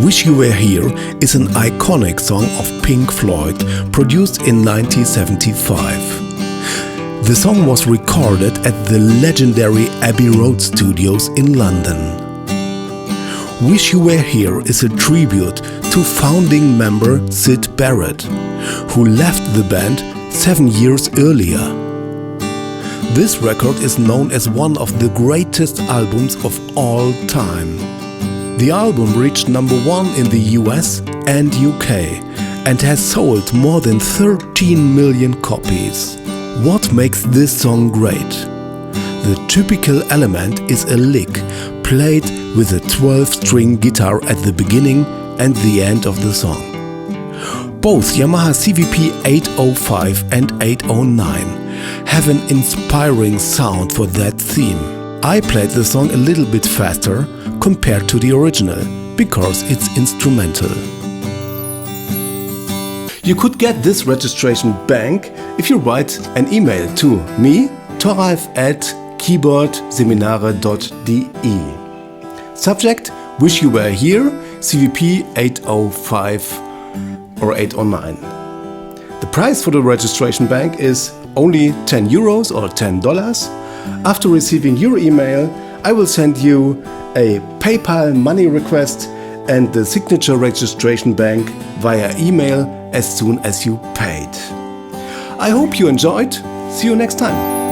Wish You Were Here is an iconic song of Pink Floyd, produced in 1975. The song was recorded at the legendary Abbey Road Studios in London. Wish You Were Here is a tribute to founding member Syd Barrett, who left the band 7 years earlier. This record is known as one of the greatest albums of all time. The album reached #1 in the US and UK and has sold more than 13 million copies. What makes this song great? The typical element is a lick played with a 12-string guitar at the beginning and the end of the song. Both YAMAHA CVP-805 and 809 have an inspiring sound for that theme. I played the song a little bit faster compared to the original, because it's instrumental. You could get this registration bank if you write an email to me, thoralf@keyboardseminare.de. Subject: Wish You Were Here, CVP-805 or 809. The price for the registration bank is only €10 or $10. After receiving your email, I will send you a PayPal money request and the signature registration bank via email as soon as you paid. I hope you enjoyed. See you next time.